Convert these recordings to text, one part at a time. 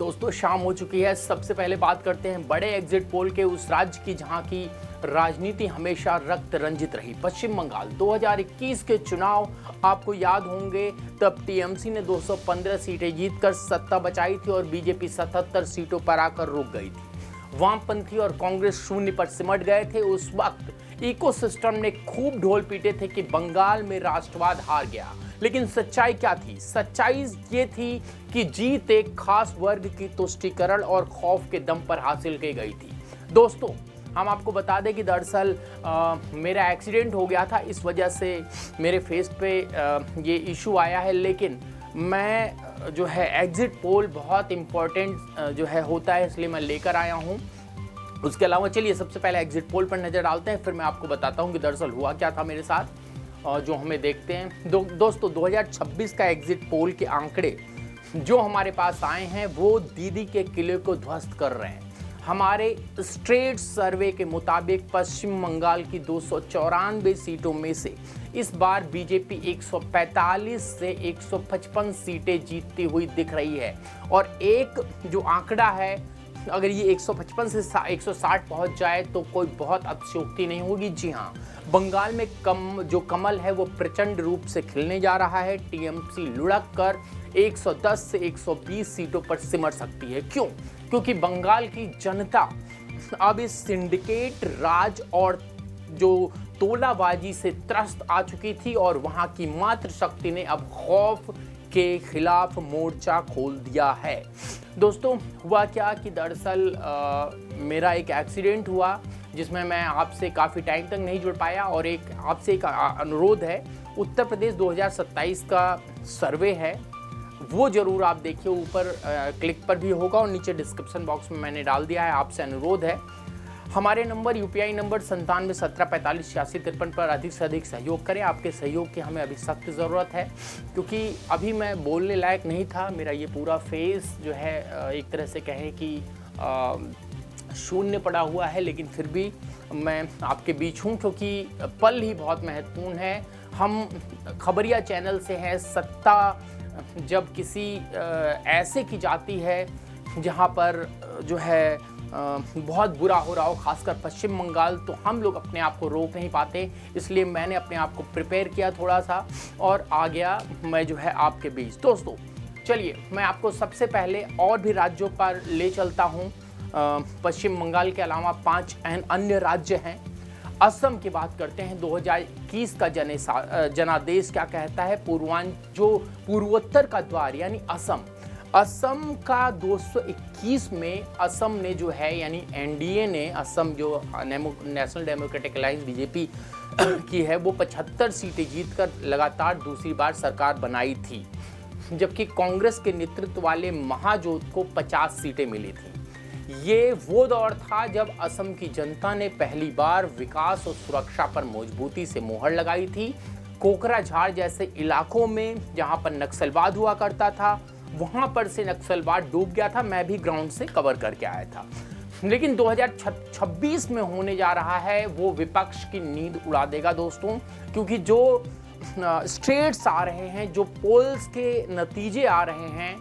दोस्तों शाम हो चुकी है। सबसे पहले बात करते हैं बड़े एग्जिट पोल के उस राज्य की जहां की राजनीति हमेशा रक्त रंजित रही, पश्चिम बंगाल। 2021 के चुनाव आपको याद होंगे, तब टीएमसी ने 215 सीटें जीतकर सत्ता बचाई थी और बीजेपी 77 सीटों पर आकर रुक गई थी। वामपंथी और कांग्रेस शून्य पर सिमट गए थे। उस वक्त इकोसिस्टम ने खूब ढोल पीटे थे कि बंगाल में राष्ट्रवाद हार गया, लेकिन सच्चाई क्या थी? सच्चाई ये थी कि जीत एक खास वर्ग की तुष्टीकरण और खौफ के दम पर हासिल की गई थी। दोस्तों हम आपको बता दें कि दरअसल मेरा एक्सीडेंट हो गया था, इस वजह से मेरे फेस पे ये इशू आया है। लेकिन मैं जो है एग्जिट पोल बहुत इम्पोर्टेंट जो है होता है, इसलिए मैं लेकर आया हूँ। उसके अलावा चलिए सबसे पहले एग्जिट पोल पर नज़र डालते हैं, फिर मैं आपको बताता हूँ कि दरअसल हुआ क्या था मेरे साथ जो हमें देखते हैं। दोस्तों 2026 का एग्जिट पोल के आंकड़े जो हमारे पास आए हैं वो दीदी के किले को ध्वस्त कर रहे हैं। हमारे स्ट्रेट सर्वे के मुताबिक पश्चिम बंगाल की 294 सीटों में से इस बार बीजेपी 145 से 155 सीटें जीतती हुई दिख रही है। और एक जो आंकड़ा है, अगर ये 155 से 160 पहुंच जाए तो कोई बहुत अतिशयोक्ति नहीं होगी। जी हाँ, बंगाल में जो कमल है वो प्रचंड रूप से खिलने जा रहा है। टीएमसी लुढ़क कर 110 से 120 सीटों पर सिमट सकती है। क्यों? क्योंकि बंगाल की जनता अब इस सिंडिकेट राज और जो तोलाबाजी से त्रस्त आ चुकी थी और वहां की मातृशक्ति ने अब खौफ के खिलाफ मोर्चा खोल दिया है। दोस्तों हुआ क्या कि दरअसल मेरा एक एक्सीडेंट हुआ जिसमें मैं आपसे काफ़ी टाइम तक नहीं जुड़ पाया, और एक आपसे एक अनुरोध है, उत्तर प्रदेश 2027 का सर्वे है वो ज़रूर आप देखिए, ऊपर क्लिक पर भी होगा और नीचे डिस्क्रिप्शन बॉक्स में मैंने डाल दिया है। आपसे अनुरोध है, हमारे नंबर यूपीआई नंबर 9717458653 पर अधिक से अधिक सहयोग करें। आपके सहयोग की हमें अभी सख्त ज़रूरत है, क्योंकि अभी मैं बोलने लायक नहीं था। मेरा ये पूरा फेस जो है एक तरह से कहें कि शून्य पड़ा हुआ है, लेकिन फिर भी मैं आपके बीच हूँ क्योंकि पल ही बहुत महत्वपूर्ण है। हम खबरिया चैनल से हैं। सत्ता जब किसी ऐसे की जाती है जहाँ पर जो है बहुत बुरा हो रहा हो, खासकर पश्चिम बंगाल, तो हम लोग अपने आप को रोक नहीं पाते। इसलिए मैंने अपने आप को प्रिपेयर किया थोड़ा सा और आ गया मैं जो है आपके बीच। दोस्तों चलिए मैं आपको सबसे पहले और भी राज्यों पर ले चलता हूँ। पश्चिम बंगाल के अलावा 5 अन्य राज्य हैं। असम की बात करते हैं। 2021 का जनादेश क्या कहता है? पूर्वोत्तर का द्वार यानी असम का 221 में असम ने जो है यानी एनडीए ने, असम जो नेशनल डेमोक्रेटिक अलायंस बीजेपी की है, वो 75 सीटें जीतकर लगातार दूसरी बार सरकार बनाई थी, जबकि कांग्रेस के नेतृत्व वाले महाजोत को 50 सीटें मिली थी। ये वो दौर था जब असम की जनता ने पहली बार विकास और सुरक्षा पर मजबूती से मोहर लगाई थी। कोकराझार जैसे इलाकों में जहां पर नक्सलवाद हुआ करता था, वहां पर से नक्सलवाद डूब गया था। मैं भी ग्राउंड से कवर करके आया था। लेकिन 2026 में होने जा रहा है वो विपक्ष की नींद उड़ा देगा दोस्तों, क्योंकि जो स्टेट्स आ रहे हैं, जो पोल्स के नतीजे आ रहे हैं,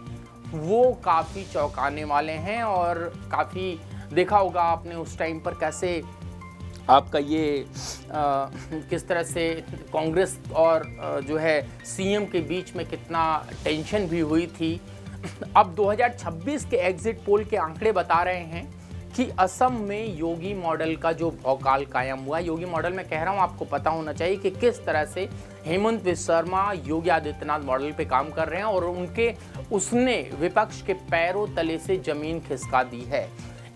वो काफ़ी चौंकाने वाले हैं। और काफ़ी देखा होगा आपने उस टाइम पर कैसे आपका ये किस तरह से कांग्रेस और जो है सीएम के बीच में कितना टेंशन भी हुई थी। अब 2026 के एग्जिट पोल के आंकड़े बता रहे हैं कि असम में योगी मॉडल का जो भौकाल कायम हुआ। योगी मॉडल मैं कह रहा हूँ, आपको पता होना चाहिए कि किस तरह से हेमंत विश्व शर्मा योगी आदित्यनाथ मॉडल पे काम कर रहे हैं और उसने विपक्ष के पैरों तले से जमीन खिसका दी है।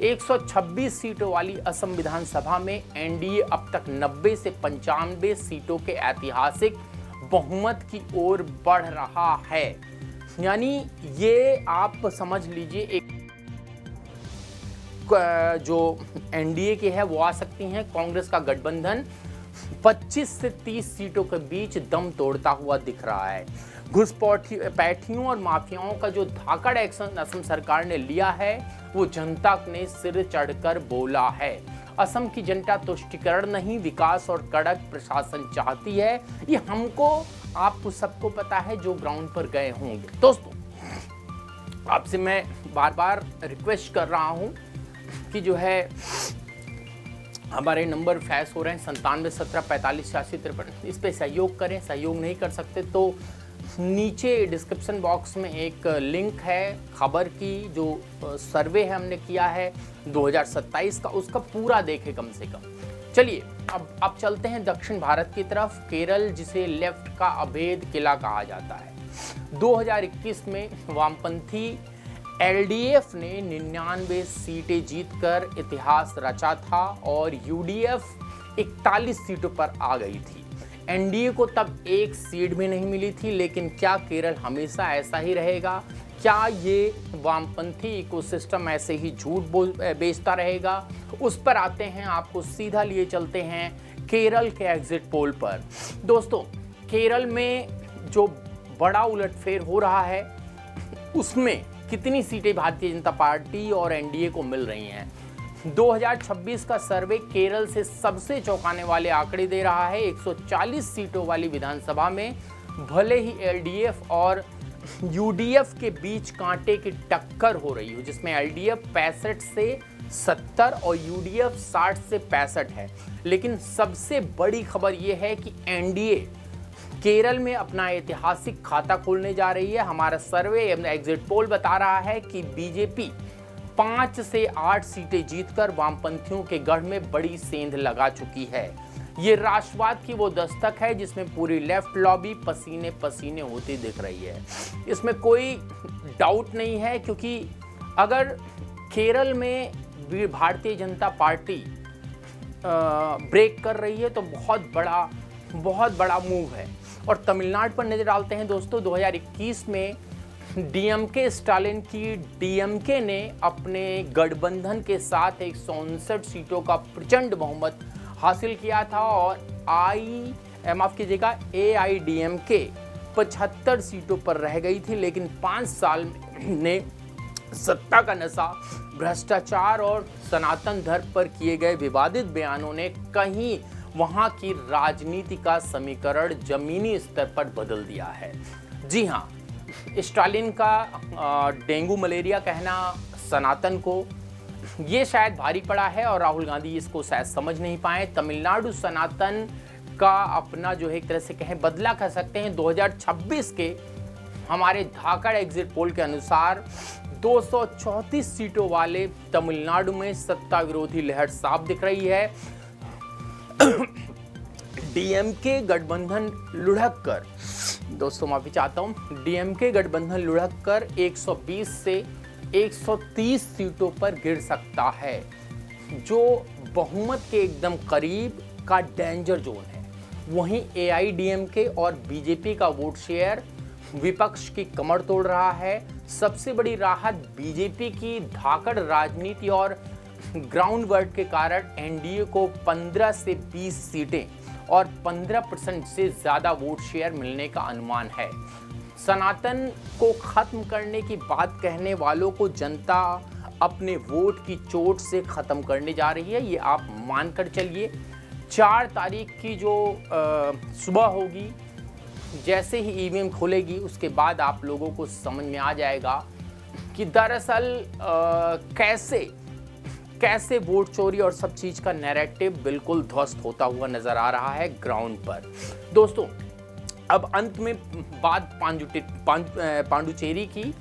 126 सीटों वाली असम विधानसभा में एनडीए अब तक 90 से 95 सीटों के ऐतिहासिक बहुमत की ओर बढ़ रहा है। यानी ये आप समझ लीजिए, एक जो एनडीए के है वो आ सकती हैं। कांग्रेस का गठबंधन 25 से 30 सीटों के बीच दम तोड़ता हुआ दिख रहा है। घुसपैठियों और माफियाओं का जो धाकड़ एक्शन असम सरकार ने लिया है, वो जनता ने सिर चढ़कर बोला है। असम की जनता तुष्टीकरण नहीं, विकास और कड़क प्रशासन चाहती है। ये हमको, आपको सबको पता है जो ग्राउंड पर गए होंगे। दोस्तों आपसे मैं बार बार रिक्वेस्ट कर रहा हूं कि जो है हमारे नंबर फैस हो रहे हैं 9717458653, इस पर सहयोग करें। सहयोग नहीं कर सकते तो नीचे डिस्क्रिप्शन बॉक्स में एक लिंक है खबर की, जो सर्वे है हमने किया है 2027 का, उसका पूरा देखें कम से कम। चलिए अब चलते हैं दक्षिण भारत की तरफ। केरल, जिसे लेफ्ट का अभेद किला कहा जाता है, 2021 में वामपंथी एलडीएफ ने 99 सीटें जीतकर इतिहास रचा था और यूडीएफ 41 सीटों पर आ गई थी। एनडीए को तब एक सीट भी नहीं मिली थी। लेकिन क्या केरल हमेशा ऐसा ही रहेगा? क्या ये वामपंथी इकोसिस्टम ऐसे ही झूठ बेचता रहेगा? उस पर आते हैं, आपको सीधा लिए चलते हैं केरल के एग्जिट पोल पर। दोस्तों, केरल में जो बड़ा उलटफेर हो रहा है उसमें कितनी सीटें भारतीय जनता पार्टी और एनडीए को मिल रही हैं? 2026 का सर्वे केरल से सबसे चौंकाने वाले आंकड़े दे रहा है। 140 सीटों वाली विधानसभा में भले ही एलडीएफ और यूडीएफ के बीच कांटे की टक्कर हो रही हो, जिसमें एलडीएफ 65 से 70 और यूडीएफ 60 से 65 है, लेकिन सबसे बड़ी खबर यह है कि एनडीए केरल में अपना ऐतिहासिक खाता खोलने जा रही है। हमारा सर्वे एग्जिट पोल बता रहा है कि बीजेपी 5 से 8 सीटें जीतकर वामपंथियों के गढ़ में बड़ी सेंध लगा चुकी है। ये राष्ट्रवाद की वो दस्तक है जिसमें पूरी लेफ्ट लॉबी पसीने पसीने होती दिख रही है। इसमें कोई डाउट नहीं है, क्योंकि अगर केरल में भारतीय जनता पार्टी ब्रेक कर रही है तो बहुत बड़ा मूव है। और तमिलनाडु पर नजर डालते हैं दोस्तों। 2021 में डीएमके स्टालिन की डीएमके ने अपने गठबंधन के साथ 159 सीटों का प्रचंड बहुमत हासिल किया था और एआईडीएमके 75 सीटों पर रह गई थी। लेकिन 5 साल में सत्ता का नशा, भ्रष्टाचार और सनातन धर्म पर किए गए विवादित बयानों ने कहीं वहां की राजनीति का समीकरण जमीनी स्तर पर बदल दिया है। जी हाँ, स्टालिन का डेंगू मलेरिया कहना सनातन को ये शायद भारी पड़ा है और राहुल गांधी इसको शायद समझ नहीं पाए। तमिलनाडु सनातन का अपना जो है एक तरह से कहें बदला कह सकते हैं। 2026 के हमारे धाकड़ एग्जिट पोल के अनुसार 234 सीटों वाले तमिलनाडु में सत्ता विरोधी लहर साफ दिख रही है। डीएमके गठबंधन लुढ़क कर, दोस्तों माफी चाहता हूं, डीएमके गठबंधन लुढ़क कर 120 से 130 सीटों पर गिर सकता है, जो बहुमत के एकदम करीब का डेंजर जोन है। वहीं एआईडीएमके और बीजेपी का वोट शेयर विपक्ष की कमर तोड़ रहा है। सबसे बड़ी राहत बीजेपी की धाकड़ राजनीति और ग्राउंड वर्क के कारण एनडीए को 15 से 20 सीटें और 15% से ज्यादा वोट शेयर मिलने का अनुमान है। सनातन को खत्म करने की बात कहने वालों को जनता अपने वोट की चोट से खत्म करने जा रही है, ये आप मानकर चलिए। 4 तारीख की जो सुबह होगी, जैसे ही ईवीएम खोलेगी उसके बाद आप लोगों को समझ में आ जाएगा कि दरअसल कैसे वोट चोरी और सब चीज का नैरेटिव बिल्कुल ध्वस्त होता हुआ नजर आ रहा है ग्राउंड पर। दोस्तों, अब अंत में बात पांडुचेरी की।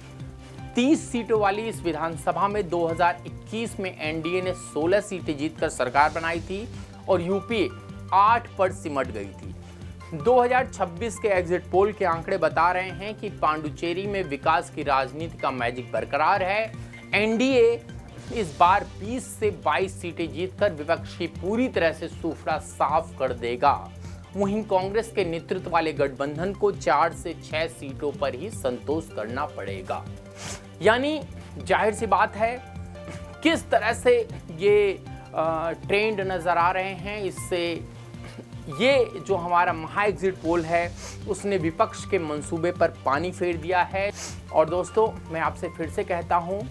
30 सीटों वाली इस विधानसभा में 2021 में एनडीए ने 16 सीटें जीतकर सरकार बनाई थी और यूपीए 8 पर सिमट गई थी। 2026 के एग्जिट पोल के आंकड़े बता रहे हैं कि पांडुचेरी में विकास की राजनीति का मैजिक बरकरार है। एनडीए इस बार 20 से 22 सीटें जीतकर विपक्ष की पूरी तरह से सूफड़ा साफ कर देगा। वहीं कांग्रेस के नेतृत्व वाले गठबंधन को 4 से 6 सीटों पर ही संतोष करना पड़ेगा। यानी जाहिर सी बात है, किस तरह से ये ट्रेंड नजर आ रहे हैं, इससे ये जो हमारा महा एग्जिट पोल है उसने विपक्ष के मंसूबे पर पानी फेर दिया है। और दोस्तों, मैं आपसे फिर से कहता हूं,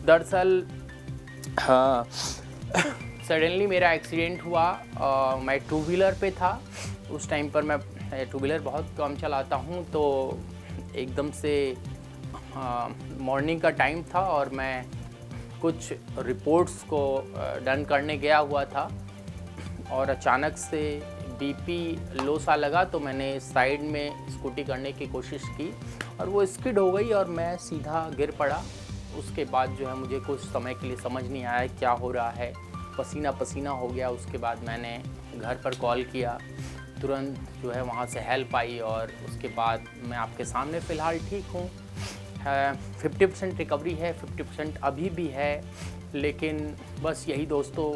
दरअसल सडनली मेरा एक्सीडेंट हुआ। मैं 2 व्हीलर पे था उस टाइम पर। मैं 2 व्हीलर बहुत कम चलाता हूं, तो एकदम से मॉर्निंग का टाइम था और मैं कुछ रिपोर्ट्स को डन करने गया हुआ था और अचानक से बीपी लो सा लगा, तो मैंने साइड में स्कूटी करने की कोशिश की और वो स्किड हो गई और मैं सीधा गिर पड़ा। उसके बाद जो है मुझे कुछ समय के लिए समझ नहीं आया क्या हो रहा है, पसीना पसीना हो गया। उसके बाद मैंने घर पर कॉल किया, तुरंत जो है वहाँ से हेल्प आई और उसके बाद मैं आपके सामने फ़िलहाल ठीक हूँ। 50% रिकवरी है, 50% अभी भी है, लेकिन बस यही दोस्तों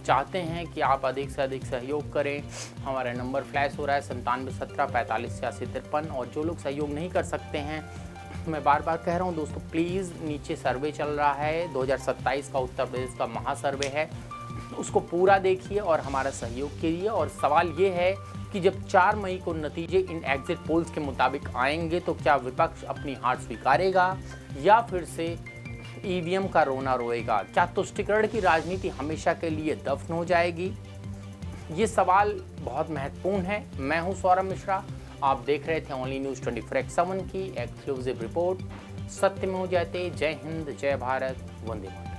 चाहते हैं कि आप अधिक से अधिक सहयोग करें। हमारा नंबर फ्लैश हो रहा है 9717458653, और जो लोग सहयोग नहीं कर सकते हैं, मैं बार बार कह रहा हूं दोस्तों, प्लीज़ नीचे सर्वे चल रहा है 2027 का उत्तर प्रदेश का महासर्वे है, उसको पूरा देखिए और हमारा सहयोग कीजिए। और सवाल ये है कि जब 4 मई को नतीजे इन एग्जिट पोल्स के मुताबिक आएंगे तो क्या विपक्ष अपनी हार स्वीकारेगा या फिर से ईवीएम का रोना रोएगा? क्या तुष्टीकरण की राजनीति हमेशा के लिए दफन हो जाएगी? ये सवाल बहुत महत्वपूर्ण है। मैं हूं सौरभ मिश्रा, आप देख रहे थे ओनली न्यूज़ 24/7 की एक्सक्लूसिव रिपोर्ट। सत्य में हो जाते। जय हिंद, जय भारत, वंदे मातरम।